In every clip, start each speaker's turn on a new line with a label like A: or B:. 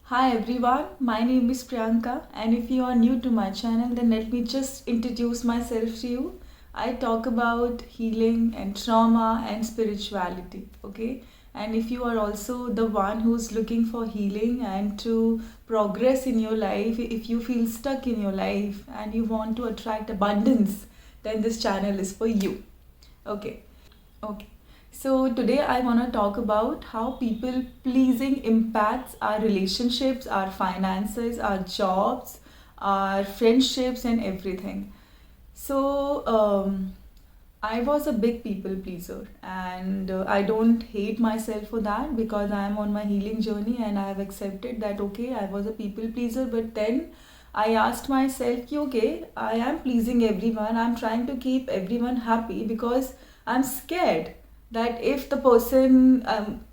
A: Hi everyone, my name is Priyanka, and if you are new to my channel, then let me just introduce myself to you. I talk about healing and trauma and spirituality, okay? And if you are also the one who's looking for healing and to progress in your life, if you feel stuck in your life and you want to attract abundance, then this channel is for you. Okay. Okay. So today I want to talk about how people pleasing impacts our relationships, our finances, our jobs, our friendships, and everything. So I was a big people pleaser, and I don't hate myself for that because I am on my healing journey and I have accepted that okay, I was a people pleaser, but then I asked myself, कि, okay, I am pleasing everyone, I'm trying to keep everyone happy because I'm scared that if the person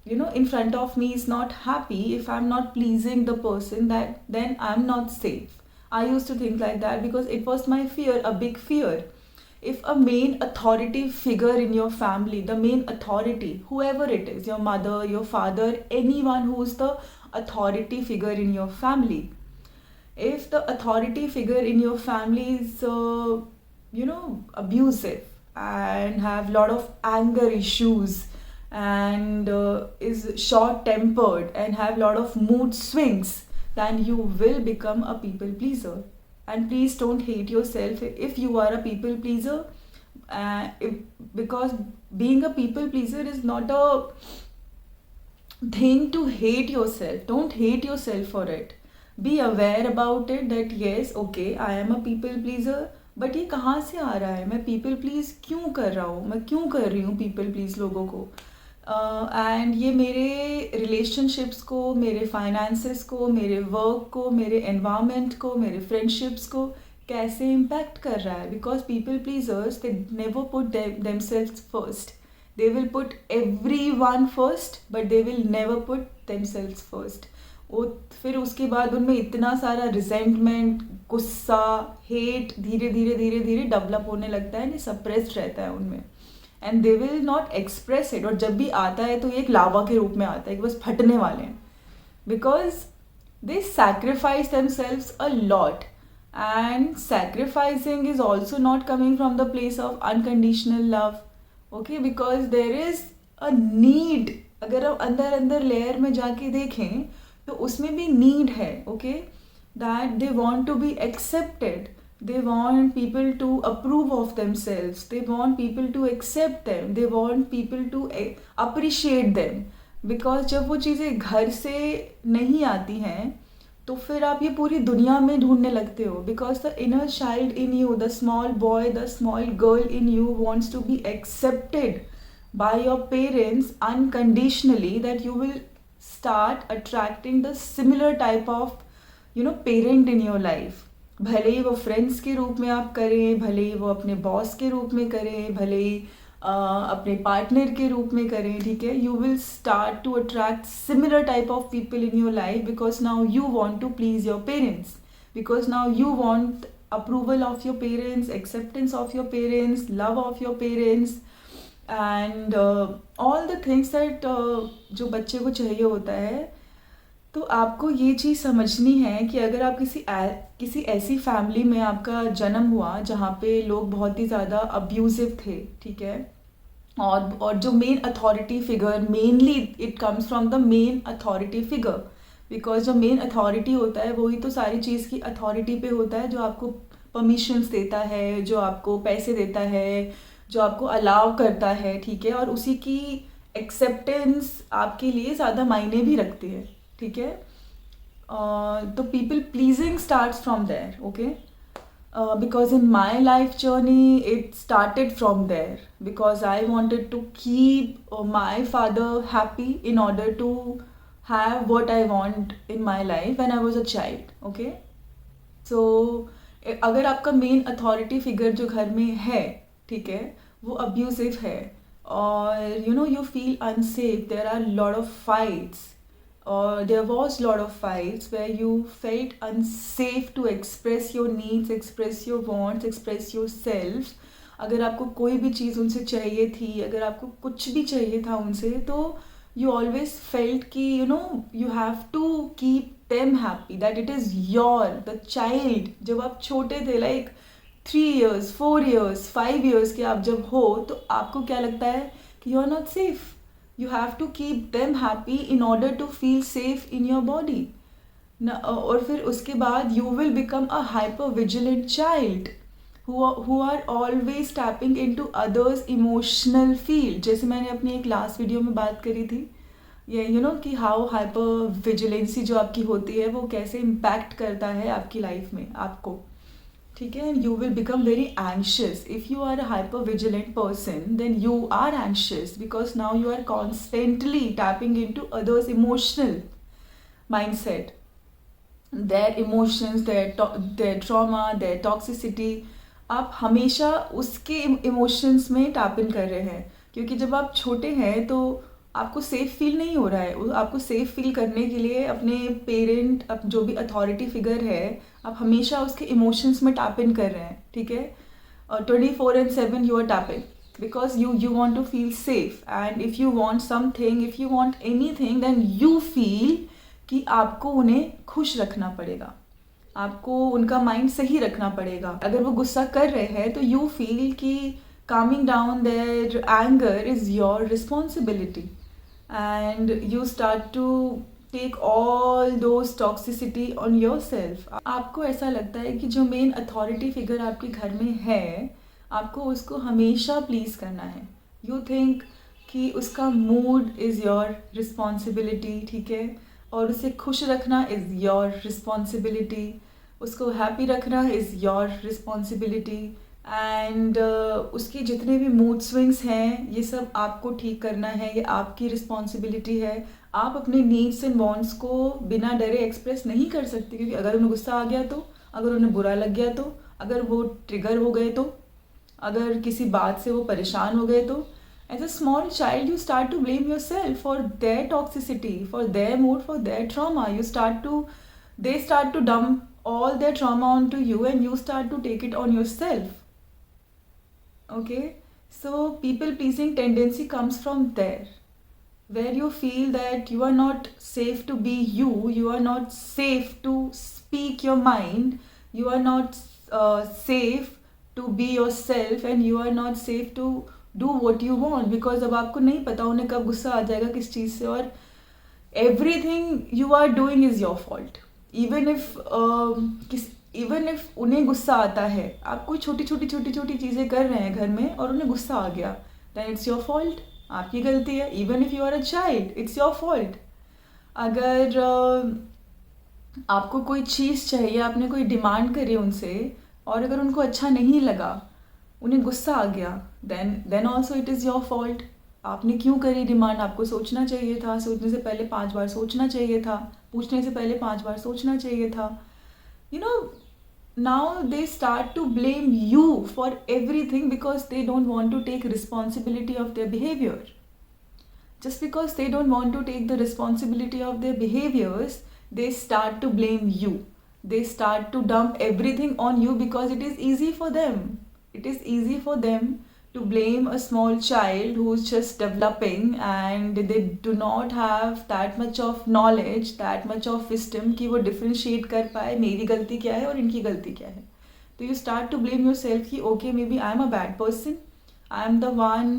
A: in front of me is not happy, if I'm not pleasing the person, that then I'm not safe. I used to think like that because it was my fear, a big fear. If a main authority figure in your family, the main authority, whoever it is, your mother, your father, anyone who's the authority figure in your family, if the authority figure in your family is abusive and have lot of anger issues and is short tempered and have lot of mood swings, then you will become a people pleaser. And please don't hate yourself if you are a people pleaser, if, because being a people pleaser is not a thing to hate yourself. Don't hate yourself for it. Be aware about it that yes, okay, I am a people pleaser, but ये कहाँ से आ रहा है, मैं people please क्यों कर रहा हूँ, मैं क्यों कर रही हूँ पीपल प्लीज़ लोगों को, एंड ये मेरे रिलेशनशिप्स को, मेरे फाइनेंसेस को, मेरे वर्क को, मेरे एनवायरनमेंट को, मेरे फ्रेंडशिप्स को कैसे इम्पैक्ट कर रहा है. Because people pleasures they never put themselves first. They will put everyone first, but they will never put themselves first. वो फिर उसके बाद उनमें इतना सारा रिजेंटमेंट, गुस्सा, हेट धीरे धीरे धीरे धीरे डेवलप होने लगता है, नहीं सप्रेस्ड रहता है उनमें, and they will not express it. और जब भी आता है तो ये एक लावा के रूप में आता है कि बस फटने वाले हैं, because they sacrifice themselves a lot. And sacrificing is also not coming from the place of unconditional love. Okay, because there is a need. अगर हम अंदर अंदर लेयर में जाके देखें तो उसमें भी नीड है. Okay, that they want to be accepted, they want people to approve of themselves, they want people to accept them, they want people to appreciate them. Because जब वो चीज़ें घर से नहीं आती हैं तो फिर आप ये पूरी दुनिया में ढूंढने लगते हो. Because the inner child in you, the small boy, the small girl in you wants to be accepted by your parents unconditionally, that you will start attracting the similar type of parent in your life. भले ही वो friends के रूप में आप करें, भले ही वो अपने बॉस के रूप में करें, भले ही अपने पार्टनर के रूप में करें, ठीक है. You will start to attract similar type of people in your life because now you want to please your parents, because now you want approval of your parents, acceptance of your parents, love of your parents, and all the things that जो बच्चे को चाहिए होता है. तो आपको ये चीज़ समझनी है कि अगर आप किसी ऐसी फैमिली में आपका जन्म हुआ जहाँ पे लोग बहुत ही ज़्यादा अब्यूजिव थे, ठीक है, और जो main authority figure, mainly it comes from the main authority figure, because जो मेन अथॉरिटी होता है वही तो सारी चीज़ की अथॉरिटी पे होता है, जो आपको परमिशंस देता है, जो आपको पैसे देता है, जो आपको अलाउ करता है, ठीक है, और उसी की एक्सेप्टेंस आपके लिए ज़्यादा मायने भी रखती है, ठीक है. तो people pleasing starts from there. Okay, because in my life journey it started from there because I wanted to keep my father happy in order to have what I want in my life when I was a child. Okay, so अगर आपका main authority figure जो घर में है, ठीक है, वो abusive है और you feel unsafe, there are lot of fights, or there was lot of fights where you felt unsafe to express your needs, express your wants, express yourself. अगर आपको कोई भी चीज़ उनसे चाहिए थी, अगर आपको कुछ भी चाहिए था उनसे, तो you always felt कि you have to keep them happy, that it is your the child. जब आप छोटे थे, like 3 years 4 years 5 years के आप जब हो, तो आपको क्या लगता है कि you are not safe. You have to keep them happy in order to feel safe in your body. और फिर उसके बाद you will become a hyper vigilant child who are always tapping into others emotional field. जैसे मैंने अपनी एक last video में बात करी थी, ये कि हाउ हाइपर विजिलेंसी जो आपकी होती है वो कैसे इम्पैक्ट करता है आपकी लाइफ में आपको, ठीक है. And you will become very anxious if you are a hyper vigilant person. Then you are anxious because now you are constantly tapping into others emotional mindset, their emotions, their trauma, their toxicity. आप हमेशा उसके emotions में tap in कर रहे हैं, क्योंकि जब आप छोटे हैं तो आपको सेफ फील नहीं हो रहा है. आपको सेफ फील करने के लिए अपने पेरेंट, जो भी अथॉरिटी फिगर है, आप हमेशा उसके इमोशंस में टैप इन कर रहे हैं, ठीक है. 24/7 you are tapping because you want to feel safe, and if you want something, if you want anything, then you feel कि आपको उन्हें खुश रखना पड़ेगा, आपको उनका माइंड सही रखना पड़ेगा. अगर वो गुस्सा कर रहे हैं तो यू फील कि calming down their anger is your responsibility, and you start to take all those toxicity on yourself. आपको ऐसा लगता है कि जो मेन अथॉरिटी फिगर आपके घर में है, आपको उसको हमेशा प्लीज़ करना है. यू थिंक कि उसका मूड इज़ योर रिस्पॉन्सिबिलिटी, ठीक है, और उसे खुश रखना इज़ योर रिस्पॉन्सिबिलिटी, उसको हैप्पी रखना इज़ योर रिस्पॉन्सिबिलिटी. एंड उसके जितने भी मूड स्विंग्स हैं, ये सब आपको ठीक करना है, ये आपकी रिस्पॉन्सिबिलिटी है. आप अपने नीड्स एंड वांट्स को बिना डरे एक्सप्रेस नहीं कर सकते, क्योंकि अगर उन्हें गुस्सा आ गया तो, अगर उन्हें बुरा लग गया तो, अगर वो ट्रिगर हो गए तो, अगर किसी बात से वो परेशान हो गए तो, as a small child you start to blame yourself for their toxicity, for their mood, for their trauma. They start to dump all their trauma onto you, and you start to take it on yourself. Okay, so people pleasing tendency comes from there, where you feel that you are not safe to be you are not safe to speak your mind, you are not safe to be yourself, and you are not safe to do what you want, because अब आपको नहीं पता उन्हें कब गुस्सा आ जाएगा किस चीज़ से, और everything you are doing is your fault. even if उन्हें गुस्सा आता है, आप कोई छोटी छोटी चीज़ें कर रहे हैं घर में और उन्हें गुस्सा आ गया, then it's your fault, आपकी गलती है. even if you are a child, it's your fault. अगर आपको कोई चीज़ चाहिए, आपने कोई डिमांड करी उनसे, और अगर उनको अच्छा नहीं लगा, उन्हें गुस्सा आ गया, then also it is your fault. आपने क्यों करी डिमांड, आपको सोचना चाहिए था, सोचने से पहले 5 बार सोचना चाहिए था, पूछने से पहले 5 बार सोचना चाहिए था. Now they start to blame you for everything because they don't want to take responsibility of their behaviour. Just because they don't want to take the responsibility of their behaviors, they start to blame you. They start to dump everything on you because it is easy for them. It is easy for them to blame a small child who is just developing, and they do not have that much of knowledge, that much of wisdom कि वो differentiate कर पाए मेरी गलती क्या है और इनकी गलती क्या है. तो you start to blame yourself कि okay, maybe I am a bad person. I am the one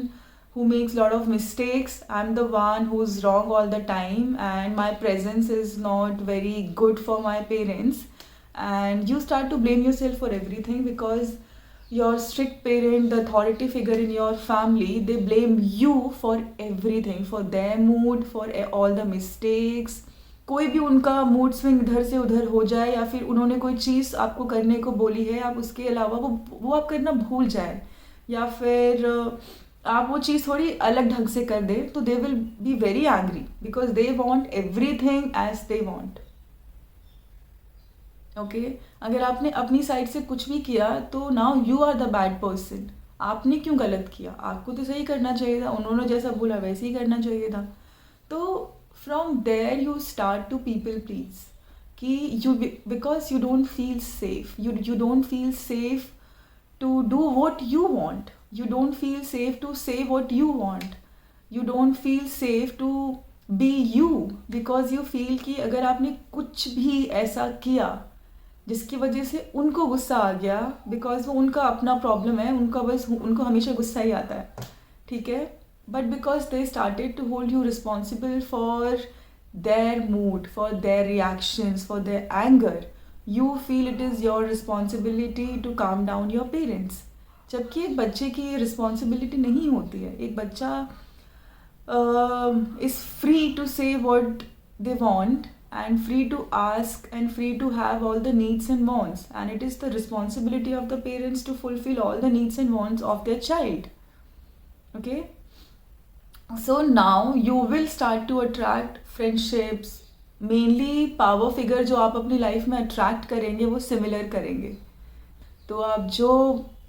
A: who makes a lot of mistakes. I'm the one who's wrong all the time, and my presence is not very good for my parents. And you start to blame yourself for everything because your strict parent, the authority figure in your family, they blame you for everything, for their mood, for all the mistakes. कोई भी उनका mood swing इधर से उधर हो जाए, या फिर उन्होंने कोई चीज़ आपको करने को बोली है, आप उसके अलावा वो आप करना भूल जाए, या फिर आप वो चीज़ थोड़ी अलग ढंग से कर दे, तो they will be very angry because they want everything as they want. Okay, अगर आपने अपनी साइड से कुछ भी किया तो now you are the bad person. आपने क्यों गलत किया, आपको तो सही करना चाहिए था, उन्होंने जैसा बोला वैसे ही करना चाहिए था. तो from there you start to people please कि you, because you don't feel safe, you don't feel safe to do what you want. You don't feel safe to say what you want. You don't feel safe to be you, because you feel कि अगर आपने कुछ भी ऐसा किया जिसकी वजह से उनको गुस्सा आ गया, बिकॉज वो उनका अपना प्रॉब्लम है, उनका बस उनको हमेशा गुस्सा ही आता है, ठीक है, but because they started to hold you responsible for their mood, for their reactions, for their anger, you feel it is your responsibility to calm down your parents. जबकि एक बच्चे की ये रिस्पॉन्सिबिलिटी नहीं होती है. एक बच्चा is free to say what they want and free to ask and free to have all the needs and wants, and it is the responsibility of the parents to fulfill all the needs and wants of their child. Okay, so now you will start to attract friendships, mainly power figure जो आप अपनी life में attract करेंगे वो similar करेंगे. तो आप जो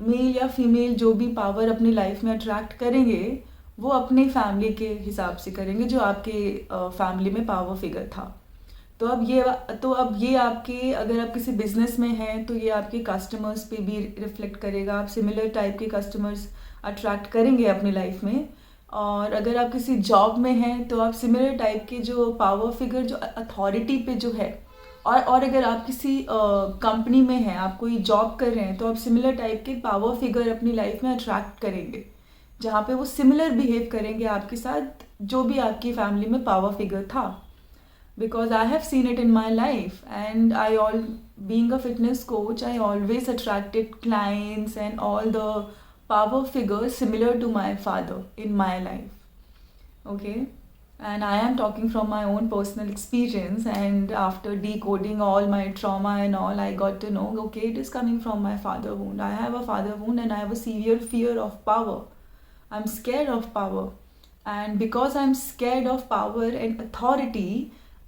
A: मेल या फीमेल जो भी पावर अपनी लाइफ में अट्रैक्ट करेंगे वो अपने फैमिली के हिसाब से करेंगे, जो आपके फैमिली में पावर फिगर था. तो अब ये आपके, अगर आप किसी बिजनेस में हैं तो ये आपके कस्टमर्स पे भी रिफ्लेक्ट करेगा. आप सिमिलर टाइप के कस्टमर्स अट्रैक्ट करेंगे अपनी लाइफ में. और अगर आप किसी जॉब में हैं तो आप सिमिलर टाइप के जो पावर फिगर जो अथॉरिटी पे जो है, और अगर आप किसी कंपनी में हैं, आप कोई जॉब कर रहे हैं, तो आप सिमिलर टाइप के पावर फिगर अपनी लाइफ में अट्रैक्ट करेंगे जहाँ पे वो सिमिलर बिहेव करेंगे आपके साथ जो भी आपकी फैमिली में पावर फिगर था. Because I have seen it in my life, and being a fitness coach, I always attracted clients and all the power figures similar to my father in my life. Okay, and I am talking from my own personal experience, and after decoding all my trauma and all, I got to know, okay, it is coming from my father wound. I have a father wound and I have a severe fear of power. I'm scared of power, and because I'm scared of power and authority,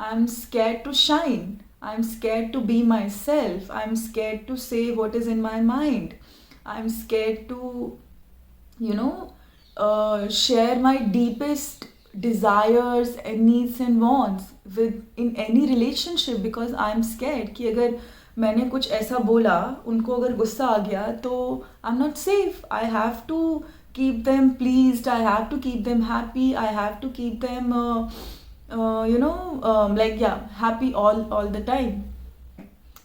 A: I'm scared to shine. I'm scared to be myself. I'm scared to say what is in my mind. I'm scared to, share my deepest desires and needs and wants in any relationship, because I'm scared कि अगर मैंने कुछ ऐसा बोला, उनको अगर गुस्सा आ गया तो I'm not safe. I have to keep them pleased. I have to keep them happy. I have to keep them happy all the time.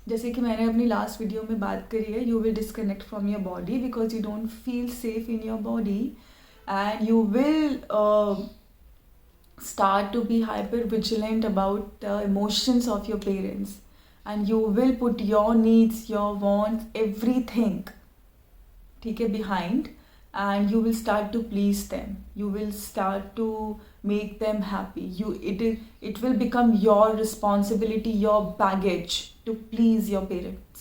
A: जैसे कि मैंने अपनी लास्ट वीडियो में बात करी है, you will disconnect from your body because you don't feel safe in your body, and you will start to be hyper vigilant about the emotions of your parents, and you will put your needs, your wants, everything, ठीक है, behind, and you will start to please them. You will start to make them happy. It will become your responsibility, your baggage to please your parents,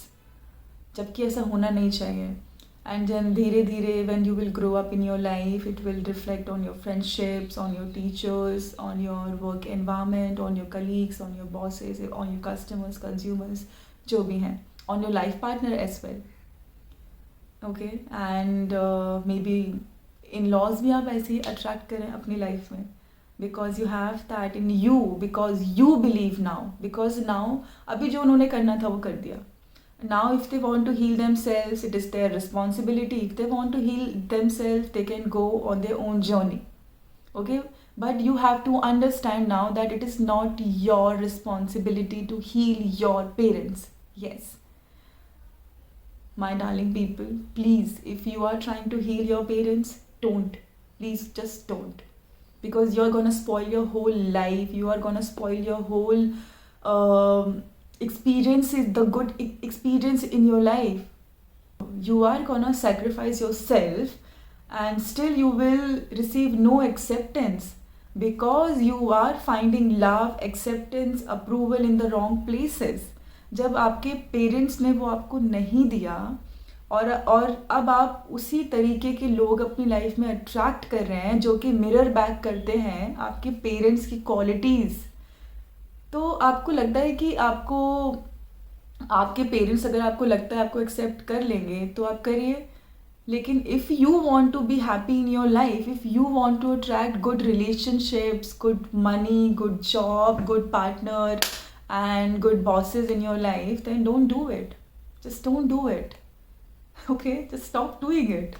A: जबकि ऐसा होना नहीं चाहिए. And then धीरे धीरे when you will grow up in your life, it will reflect on your friendships, on your teachers, on your work environment, on your colleagues, on your bosses, on your customers, consumers, जो भी हैं, on your life partner as well. Okay, and maybe in-laws भी आप ऐसे ही attract करें अपनी life में, because you have that in you, because you believe now, because now अभी जो उन्होंने करना था वो कर दिया. Now if they want to heal themselves, it is their responsibility. If they want to heal themselves, they can go on their own journey. Okay, but you have to understand now that it is not your responsibility to heal your parents. Yes, my darling people, please, if you are trying to heal your parents, don't. Please just don't, because you're gonna spoil your whole life. You are gonna spoil your whole experiences, the good experience in your life. You are gonna sacrifice yourself and still you will receive no acceptance, because you are finding love, acceptance, approval in the wrong places. जब आपके parents ने वो आपको नहीं दिया और अब आप उसी तरीके के लोग अपनी लाइफ में अट्रैक्ट कर रहे हैं जो कि मिरर बैक करते हैं आपके पेरेंट्स की क्वालिटीज़, तो आपको लगता है कि आपके पेरेंट्स, अगर आपको लगता है आपको एक्सेप्ट कर लेंगे तो आप करिए. लेकिन if you want to be happy in your life, if you want to attract good relationships, good money, good job, good partner and good bosses in your life, then don't do it. Just don't do it. Okay, just stop doing it.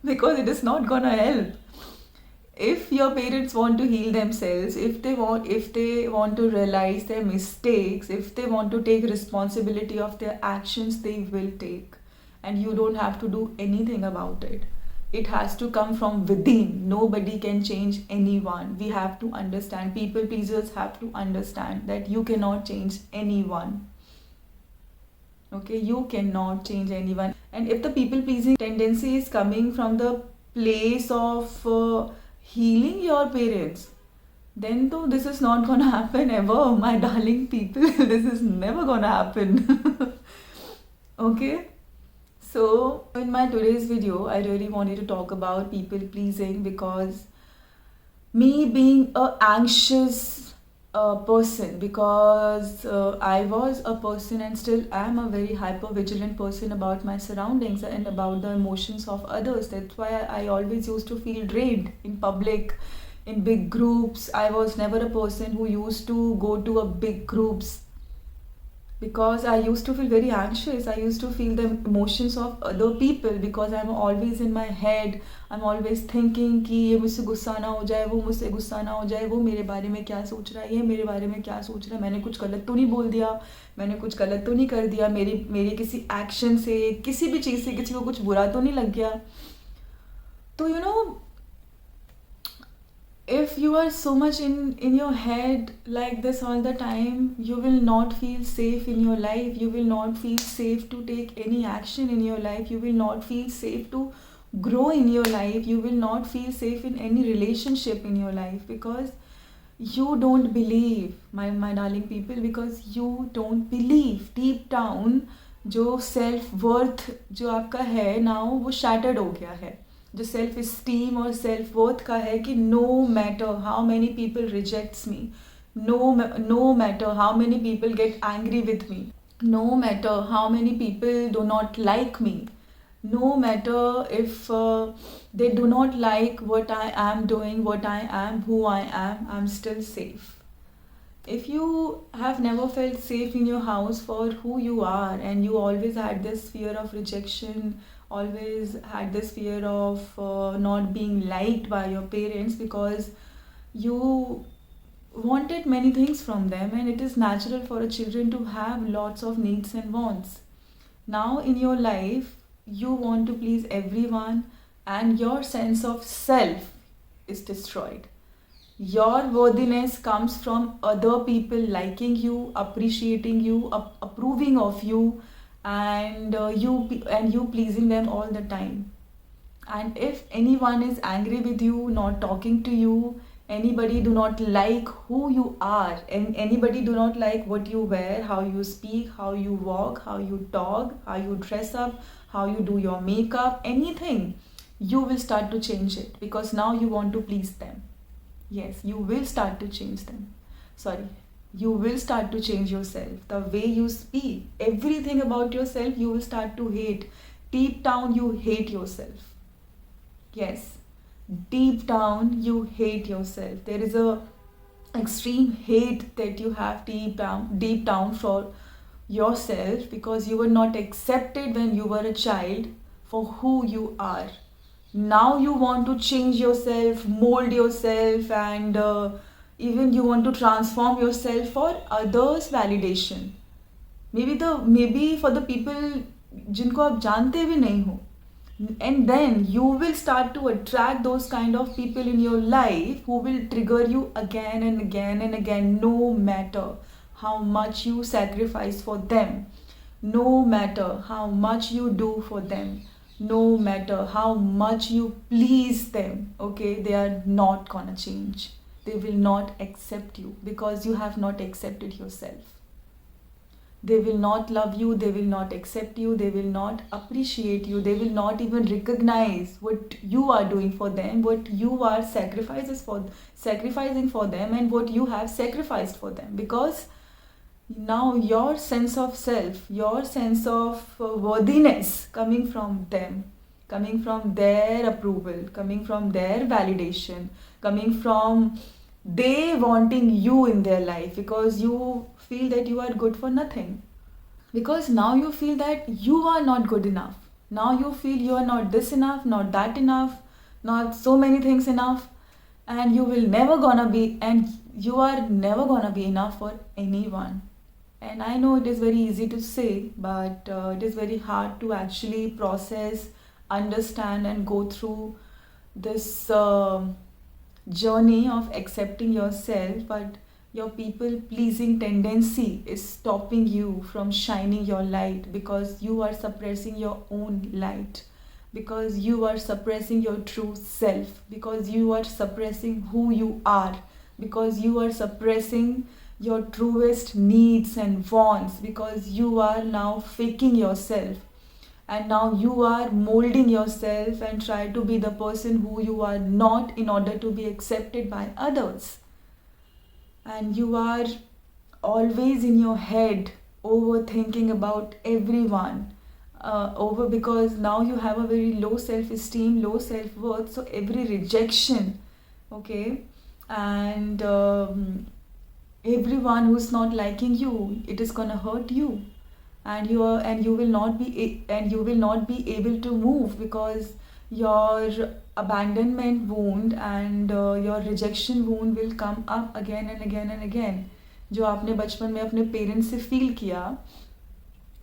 A: Because it is not gonna help. If your parents want to heal themselves, if they want to realize their mistakes, if they want to take responsibility of their actions, they will take, and you don't have to do anything about it. It has to come from within. Nobody can change anyone. We have to understand, people pleasers have to understand that you cannot change anyone. Okay, you cannot change anyone. And if the people pleasing tendency is coming from the place of healing your parents, then though this is not gonna happen ever, my darling people. This is never gonna happen. Okay, so in my today's video, I really wanted to talk about people pleasing, because me being a anxious person, because I was a person and still am a very hyper vigilant person about my surroundings and about the emotions of others. That's why I always used to feel drained in public, in big groups. I was never a person who used to go to a big groups, because I used to feel very anxious. I used to feel the emotions of other people, because I'm always in my head. I'm always thinking कि ये मुझसे गुस्सा ना हो जाए, वो मुझसे गुस्सा ना हो जाए, वो मेरे बारे में क्या सोच रहा है, ये मेरे बारे में क्या सोच रहा है, मैंने कुछ गलत तो नहीं बोल दिया, मैंने कुछ गलत तो नहीं कर दिया, मेरी मेरे किसी एक्शन से, किसी भी चीज़ से किसी को कुछ बुरा तो नहीं लग गया. तो if you are so much in your head like this all the time, you will not feel safe in your life. You will not feel safe to take any action in your life. You will not feel safe to grow in your life. You will not feel safe in any relationship in your life, because you don't believe, my darling people, because you don't believe deep down. जो self worth जो आपका है now, वो shattered हो गया है. जो self esteem और सेल्फ वर्थ का है कि no matter how many people rejects me, no matter how many people get angry with me, no matter how many people do not like me, no matter if they do not like what I am doing, what I am, who I am, I'm still safe. If you have never felt safe in your house for who you are, and you always had this fear of rejection, always had this fear of not being liked by your parents, because you wanted many things from them, and it is natural for a children to have lots of needs and wants. Now in your life you want to please everyone, and your sense of self is destroyed. Your worthiness comes from other people liking you, appreciating you, approving of you, and you pleasing them all the time. And if anyone is angry with you, not talking to you, anybody do not like who you are, and anybody do not like what you wear, how you speak, how you walk, how you talk, how you dress up, how you do your makeup, anything, you will start to change it, because now you want to please them. Yes, you will start to change them. Sorry, you will start to change yourself. The way you speak, everything about yourself, you will start to hate. Deep down, you hate yourself. Yes, deep down, you hate yourself. There is a extreme hate that you have deep down for yourself, because you were not accepted when you were a child for who you are. Now you want to change yourself, mold yourself, and even you want to transform yourself for others' validation. Maybe for the people जिनको आप जानते भी नहीं हो. And then you will start to attract those kind of people in your life who will trigger you again and again and again, no matter how much you sacrifice for them, no matter how much you do for them, no matter how much you please them. Okay, they are not gonna change. They will not accept you, because you have not accepted yourself. They will not love you, they will not accept you, they will not appreciate you, they will not even recognize what you are doing for them, what you are sacrificing for them, and what you have sacrificed for them. Because now your sense of self, your sense of worthiness coming from them, coming from their approval, coming from their validation, coming from they wanting you in their life, because you feel that you are good for nothing. Because now you feel that you are not good enough. Now you feel you are not this enough, not that enough, not so many things enough. and you are never gonna be enough for anyone. And I know it is very easy to say, but it is very hard to actually process, understand, and go through this journey of accepting yourself. But your people pleasing tendency is stopping you from shining your light, because you are suppressing your own light, because you are suppressing your true self, because you are suppressing who you are, because you are suppressing your truest needs and wants, because you are now faking yourself, and now you are molding yourself and try to be the person who you are not in order to be accepted by others. And you are always in your head overthinking about everyone, over, because now you have a very low self esteem, low self worth, so every rejection, okay, and everyone who's not liking you, it is gonna hurt you, and you will not be and you will not be able to move, because your abandonment wound and your rejection wound will come up again and again and again. जो आपने बचपन में अपने parents से feel किया,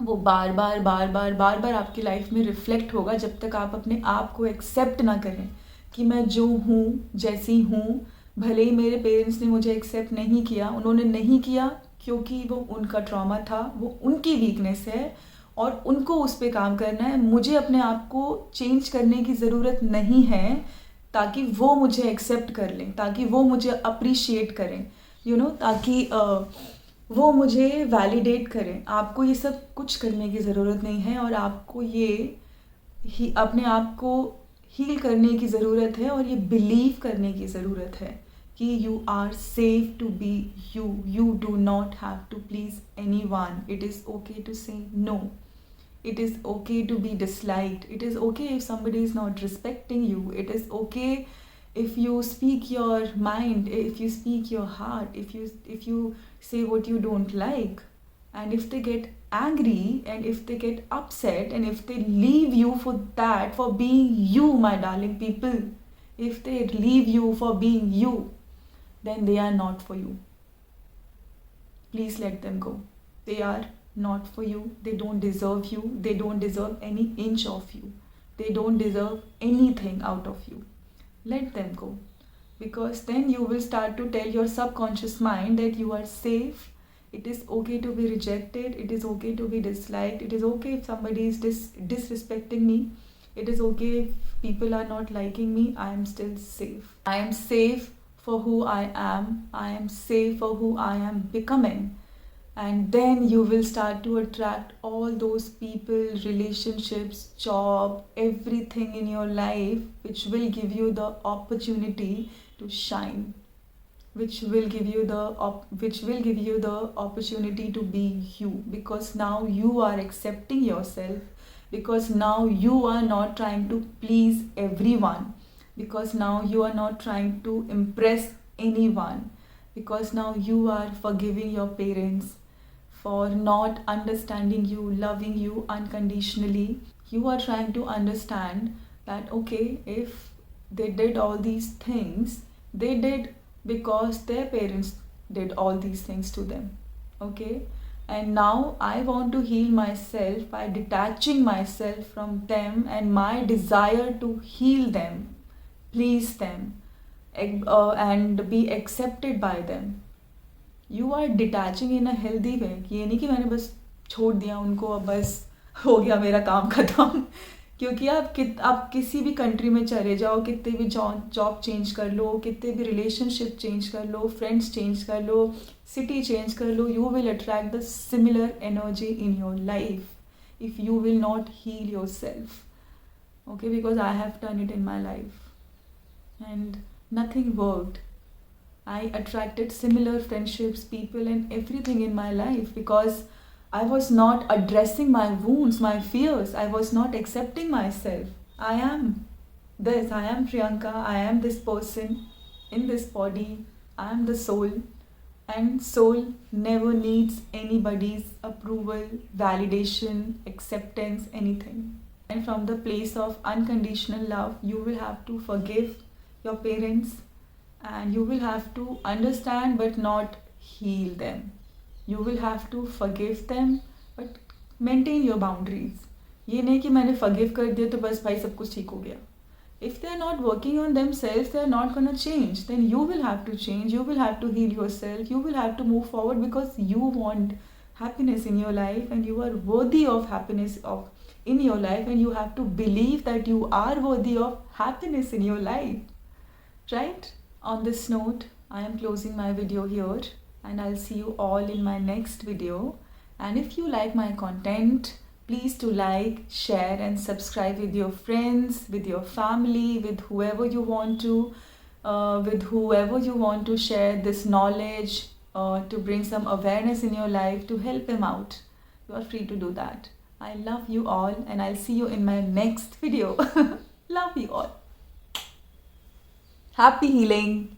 A: वो बार बार बार बार बार बार आपकी life में रिफ्लेक्ट होगा, जब तक आप अपने आप को एक्सेप्ट ना करें कि मैं जो हूँ, जैसी हूँ, भले ही मेरे पेरेंट्स ने मुझे एक्सेप्ट नहीं किया, उन्होंने नहीं किया क्योंकि वो उनका ट्रॉमा था, वो उनकी वीकनेस है और उनको उस पर काम करना है। मुझे अपने आप को चेंज करने की ज़रूरत नहीं है ताकि वो मुझे एक्सेप्ट कर लें, ताकि वो मुझे अप्रिशिएट करें, ताकि वो मुझे वैलिडेट करें। आपको ये सब कुछ करने की ज़रूरत नहीं है, और आपको ये अपने आप को हील करने की ज़रूरत है, और ये बिलीव करने की ज़रूरत है कि you are safe to be you do not have to please anyone. It is okay to say no, it is okay to be disliked, it is okay if somebody is not respecting you, it is okay if you speak your mind, if you speak your heart, if you say what you don't like, and if they get angry and if they get upset and if they leave you for that, for being you, my darling people, if they leave you for being you, then they are not for you. Please let them go. They are not for you. They don't deserve you. They don't deserve any inch of you. They don't deserve anything out of you. Let them go, because then you will start to tell your subconscious mind that you are safe. It is okay to be rejected. It is okay to be disliked. It is okay if somebody is disrespecting me. It is okay if people are not liking me. I am still safe. I am safe for who I am. I am safe for who I am becoming. And then you will start to attract all those people, relationships, job, everything in your life which will give you the opportunity to shine, which will give you the opportunity to be you, because now you are accepting yourself, because now you are not trying to please everyone, because now you are not trying to impress anyone, because now you are forgiving your parents for not understanding you, loving you unconditionally. You are trying to understand that, okay, if they did all these things, they did because their parents did all these things to them. Okay? And now I want to heal myself by detaching myself from them and my desire to heal them, please them, and be accepted by them. You are detaching in a healthy way. ये नहीं कि मैंने बस छोड़ दिया उनको, अब बस हो गया मेरा काम ख़त्म। क्योंकि आप किसी भी कंट्री में चले जाओ, कितने भी जॉब चेंज कर लो, कितने भी रिलेशनशिप चेंज कर लो, फ्रेंड्स चेंज कर लो, सिटी चेंज कर लो, you will attract the similar energy in your life if you will not heal yourself. Okay, because I have done it in my life and nothing worked. I attracted similar friendships, people, and everything in my life because I was not addressing my wounds, my fears. I was not accepting myself. I am this. I am Priyanka. I am this person in this body. I am the soul. And soul never needs anybody's approval, validation, acceptance, anything. And from the place of unconditional love, you will have to forgive your parents. and you will have to understand but not heal them. You will have to forgive them but maintain your boundaries. ये नहीं कि मैंने forgive कर दिया तो बस भाई सब कुछ ठीक हो गया. If they are not working on themselves, they are not gonna change. Then you will have to change. You will have to heal yourself. You will have to move forward because you want happiness in your life and you are worthy of happiness of in your life, and you have to believe that you are worthy of happiness in your life. Right? On this note, I am closing my video here, and I'll see you all in my next video. And if you like my content, please to like, share and subscribe with your friends, with your family, with whoever you want to share this knowledge to bring some awareness in your life, to help them out. You are free to do that. I love you all, and I'll see you in my next video. Love you all. Happy healing.